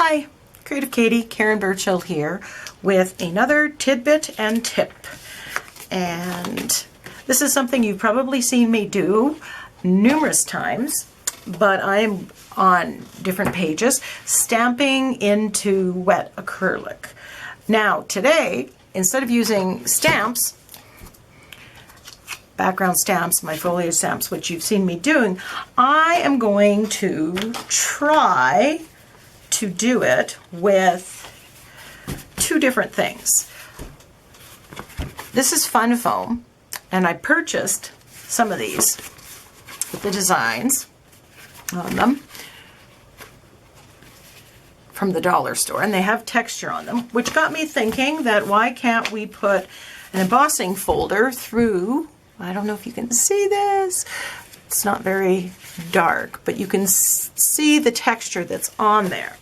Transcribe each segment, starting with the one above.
Hi, Creative Katie, Karen Burchill here with another tidbit and tip. And this is something you've probably seen me do numerous times, but I'm on different pages, stamping into wet acrylic. Now today, instead of using stamps, background stamps, my foliage stamps, which you've seen me doing, I am going to try to do it with two different things. This is fun foam, and I purchased some of these with the designs on them from the dollar store, and they have texture on them, which got me thinking that why can't we put an embossing folder through, I don't know if you can see this, it's not very dark, but you can see the texture that's on there.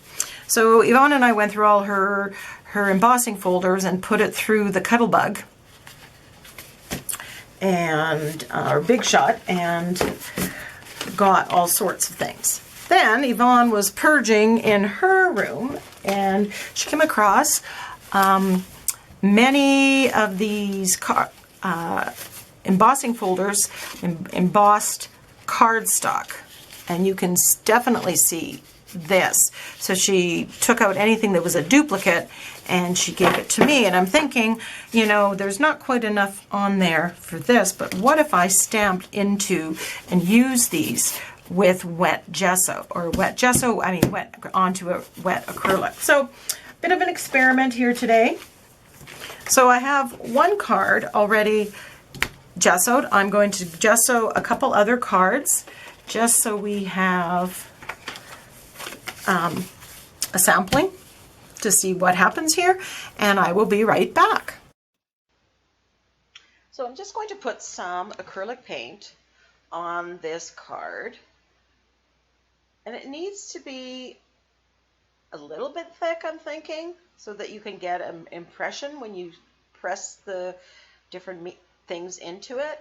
So Yvonne and I went through all her embossing folders and put it through the Cuttlebug and our Big Shot and got all sorts of things. Then Yvonne was purging in her room and she came across many of these embossing folders, embossed cardstock, and you can definitely see this. So she took out anything that was a duplicate and she gave it to me, and I'm thinking, you know, there's not quite enough on there for this, but what if I stamped into and used these with wet gesso, or wet onto a wet acrylic. So a bit of an experiment here today. So I have one card already gessoed. I'm going to gesso a couple other cards just so we have a sampling to see what happens here, and I will be right back. So I'm just going to put some acrylic paint on this card, and it needs to be a little bit thick, I'm thinking, so that you can get an impression when you press the different things into it.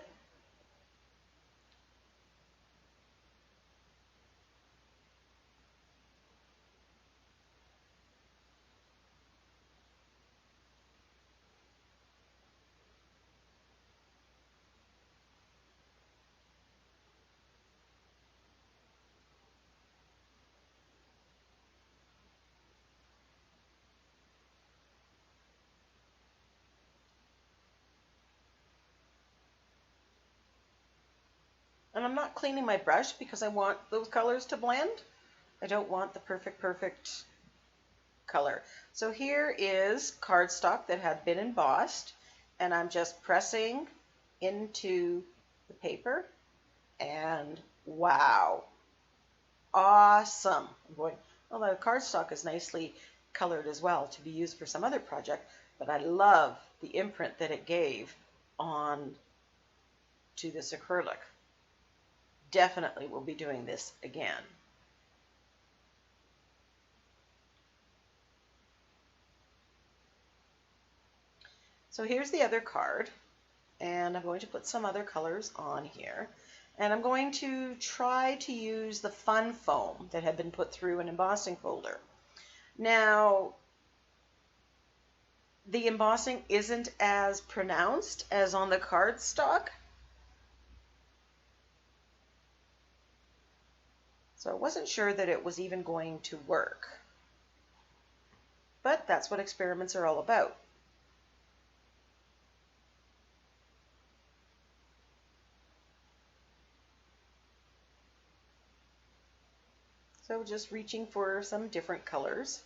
And I'm not cleaning my brush because I want those colors to blend. I don't want the perfect color. So here is cardstock that had been embossed, and I'm just pressing into the paper, and wow, awesome. I'm going, well, the cardstock is nicely colored as well to be used for some other project, but I love the imprint that it gave on to this acrylic. Definitely will be doing this again. So here's the other card, and I'm going to put some other colors on here, and I'm going to try to use the fun foam that had been put through an embossing folder. Now, the embossing isn't as pronounced as on the cardstock, so I wasn't sure that it was even going to work. But that's what experiments are all about. So just reaching for some different colors.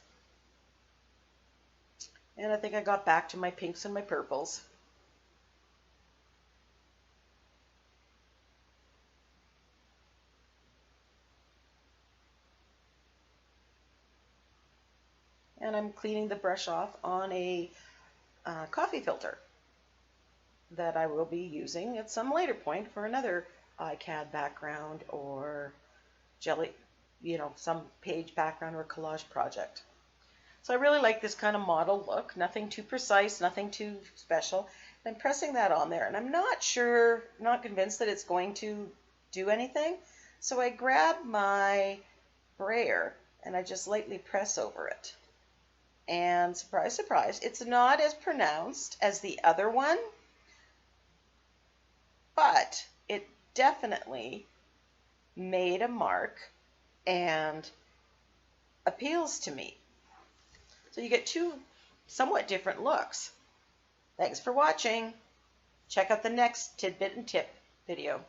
And I think I got back to my pinks and my purples. And I'm cleaning the brush off on a coffee filter that I will be using at some later point for another iCAD background or jelly, some page background or collage project. So I really like this kind of model look, nothing too precise, nothing too special. I'm pressing that on there, and I'm not convinced that it's going to do anything. So I grab my brayer and I just lightly press over it. And surprise, surprise, it's not as pronounced as the other one, but it definitely made a mark and appeals to me. So you get two somewhat different looks. Thanks for watching. Check out the next Tidbit and Tip video.